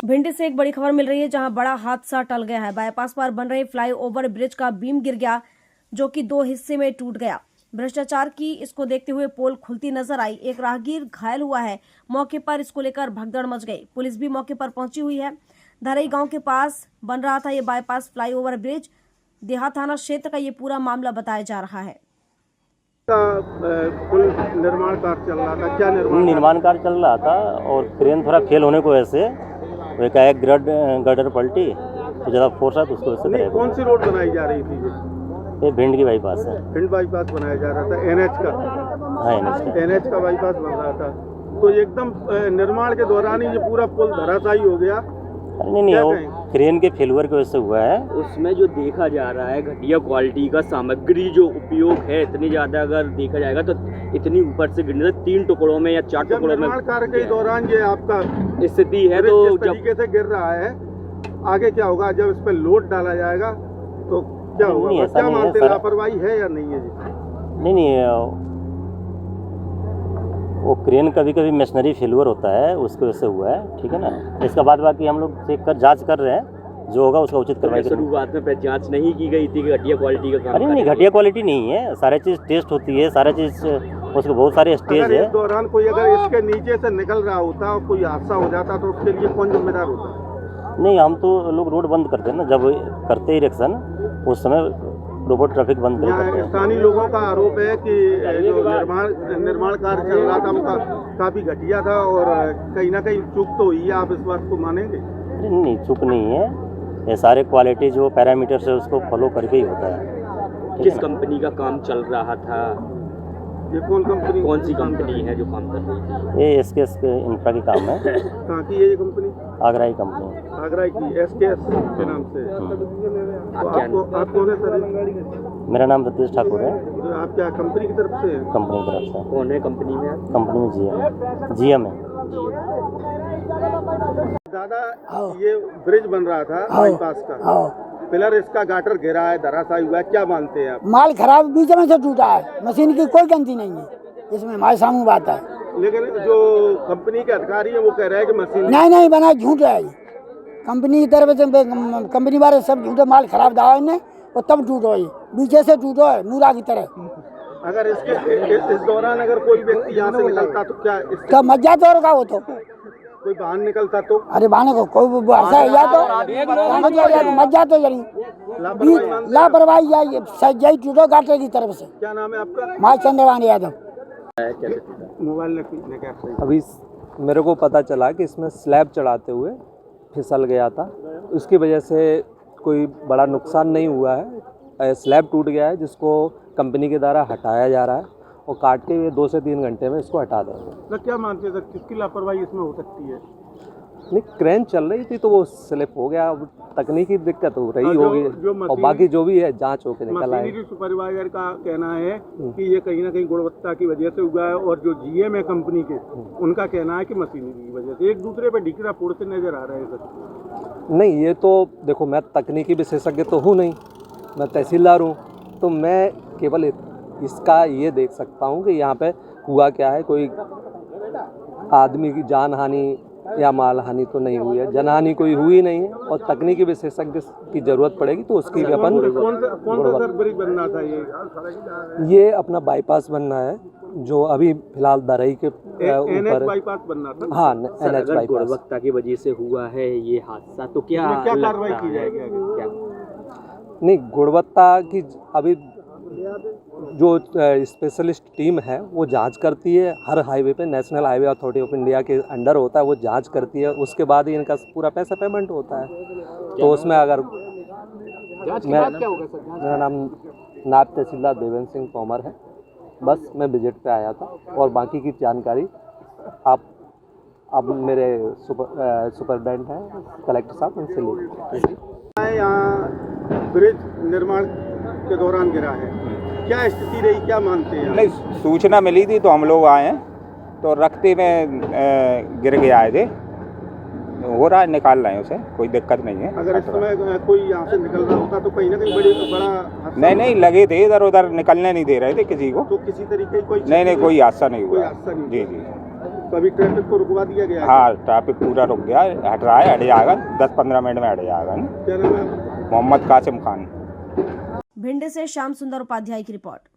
भिंडी से एक बड़ी खबर मिल रही है, जहां बड़ा हादसा टल गया है। बाईपास पर बन रहे फ्लाईओवर ब्रिज का बीम गिर गया, जो कि 2 हिस्से में टूट गया। भ्रष्टाचार की इसको देखते हुए पोल खुलती नजर आई। एक राहगीर घायल हुआ है। मौके पर इसको लेकर भगदड़ मच गई। पुलिस भी मौके पर पहुंची हुई है। धरई गांव के पास बन रहा था ये बाईपास फ्लाईओवर ब्रिज। देहात थाना क्षेत्र का ये पूरा मामला बताया जा रहा है। पुल निर्माण कार्य चल रहा था, क्या निर्माण कार्य चल रहा था और क्रेन थोड़ा फेल होने को वैसे एक गर्डर पलटी तो ज़्यादा फोर्स है तो उसको वैसे नहीं, कौन सी रोड बनाई जा रही थी? ये भिंड की बाईपास है। भिंड बाईपास बनाया जा रहा था, एनएच का। हाँ, एनएच का बाईपास बन रहा था, तो एकदम निर्माण के दौरान ही ये पूरा पुल धराशायी हो गया। नहीं, वो क्रेन के फेलुअर की वजह से हुआ है। उसमें जो देखा जा रहा है घटिया क्वालिटी का सामग्री जो उपयोग है, इतनी ज़्यादा अगर देखा जाएगा तो इतनी ऊपर से गिरने 3 टुकड़ों में या 4 टुकड़ों में निर्माण कार्य के दौरान ये आपका स्थिति है। तो जिस तरीके से गिर रहा है, आगे क्या होगा जब इस पर लोड डाला जाएगा तो क्या होगा? क्या मानते हैं, लापरवाही है या नहीं है जी? नहीं, वो क्रेन कभी कभी मशीनरी फेलुअर होता है, उसकी वजह से हुआ है। ठीक है ना, इसका बाद बाकी हम लोग चेक कर जांच कर रहे हैं, जो होगा उसका उचित कार्रवाई करेंगे। शुरुआत में जांच नहीं की गई थी कि घटिया क्वालिटी का काम? अरे नहीं, घटिया क्वालिटी नहीं है, सारी चीज़ टेस्ट होती है, सारा चीज़ उसके बहुत सारे स्टेज है। इस दौरान कोई अगर इसके नीचे से निकल रहा होता और कोई हादसा हो जाता तो उसके लिए कौन जिम्मेदार होता? नहीं, हम तो लोग रोड बंद करते हैं ना, जब करते ही इलेक्शन उस समय रोबोट ट्रैफिक बंद करते हैं। स्थानीय लोगों का आरोप है कि जो निर्माण कार्य चल रहा था वो काफ़ी घटिया था और कहीं ना कहीं चूक तो हुई है। आप इस बात को मानेंगे? नहीं, चूक नहीं है, ये सारे क्वालिटी जो पैरामीटर्स है उसको फॉलो करके ही होता है। किस कंपनी का काम चल रहा था? ये कौन सी कंपनी है जो काम कर रही थी? ये SKS के इंफ्रा की काम है। कहाँ की है ये कंपनी? आगरा की कंपनी। आगरा की SKS के नाम से। तो आप कौन है सर? मेरा नाम रतीश ठाकुर है। तो आप क्या कंपनी की तरफ से? कंपनी की तरफ से। कौन है कंपनी में? कंपनी में GM है। दादा, ये ब्रिज बन रहा था बाईपास का, पिलर इसका गाटर गिरा है, धराशायी हुआ है, क्या मानते हैं आप? माल खराब बीच में से टूटा है, मशीन की कोई गलती नहीं है इसमें, हमारे सामने बात है। लेकिन जो कंपनी के अधिकारी है वो कह रहे हैं कि मशीन नहीं बना, झूठ है ये। कंपनी की तरफ से कंपनी वाले सब झूठे, माल खराब दावा इन्हें और तब टूटो, ये पीछे से टूटो है मूरा की तरह। अगर इस दौरान अगर कोई व्यक्ति यहाँ से निकलता तो क्या मत जाता और का हो तो कोई बाहर निकलता तो? अरे बहाने को कोई ऐसा है या तो मत जाते जल्दी, लापरवाही या सही टूटो गाटर की तरफ से। क्या नाम है आपका? माँ चंद्रवान यादव। मोबाइल अभी मेरे को पता चला कि इसमें स्लैब चढ़ाते हुए फिसल गया था, उसकी वजह से कोई बड़ा नुकसान नहीं हुआ है। स्लैब टूट गया है जिसको कंपनी के द्वारा हटाया जा रहा है और काट के ये 2 से 3 घंटे में इसको हटा देंगे। क्या मानते हैं सर, किसकी लापरवाही इसमें हो सकती है? नहीं, क्रेन चल रही थी तो वो स्लिप हो गया, तकनीकी दिक्कत हो रही होगी और बाकी जो भी है जांच होकर निकल आएगी। सुपरवाइजर का कहना है कि ये कहीं ना कहीं गुणवत्ता की वजह से हुआ है और जो GM है कंपनी के, उनका कहना है कि मशीनरी की वजह से। एक दूसरे पे ढिकरा फोड़ते नजर आ रहे हैं सर। नहीं, ये तो देखो, मैं तकनीकी विशेषज्ञ तो हूँ नहीं, मैं तहसीलदार हूँ, तो मैं केवल इसका ये देख सकता हूँ कि यहाँ पे हुआ क्या है। कोई आदमी की जान हानि या माल हानि तो नहीं हुई है, जनहानि कोई हुई नहीं है और तकनीकी विशेषज्ञ की जरूरत पड़ेगी तो उसकी भी अपन। कौन सा ब्रिज बनना था ये अपना बाईपास बनना है जो अभी फिलहाल दरई के ऊपर बाईपास बनना था। हाँ, NH बाईपास। गुणवत्ता की वजह से हुआ है ये हादसा, तो क्या कार्रवाई की जाएगी? नहीं, गुणवत्ता की अभी जो स्पेशलिस्ट टीम है वो जांच करती है। हर हाईवे पे national highway authority of India के अंडर होता है, वो जांच करती है, उसके बाद ही इनका पूरा पैसा पेमेंट होता है। तो उसमें अगर मेरा नाम नायब तहसीलदार देवेंद्र सिंह तोमर है, बस मैं विजिट पे आया था और बाकी की जानकारी आप अब मेरे सुपरडेंट हैं कलेक्टर साहब, उनसे ले। यहाँ ब्रिज निर्माण के दौरान गिरा है, क्या स्थिति रही, क्या मानते हैं? नहीं, सूचना मिली थी तो हम लोग आए हैं, तो रखते में गिर गया है, हो रहा है, निकाल रहे हैं उसे, कोई दिक्कत नहीं है। अगर इस समय कोई यहाँ से निकल रहा होता तो कहीं ना कहीं बड़ा नहीं लगे थे, इधर उधर निकलने नहीं दे रहे थे किसी को, तो किसी तरीके कोई नहीं कोई हादसा नहीं हुआ। जी। तो अभी ट्रैफिक को रुकवा दिया गया है? हाँ, ट्रैफिक पूरा रुक गया, हट रहा है, हट जाएगा 10-15 मिनट में हट जाएगा ना। क्या नाम है आपका? मोहम्मद कासिम खान। भिंड से श्याम सुंदर उपाध्याय की रिपोर्ट।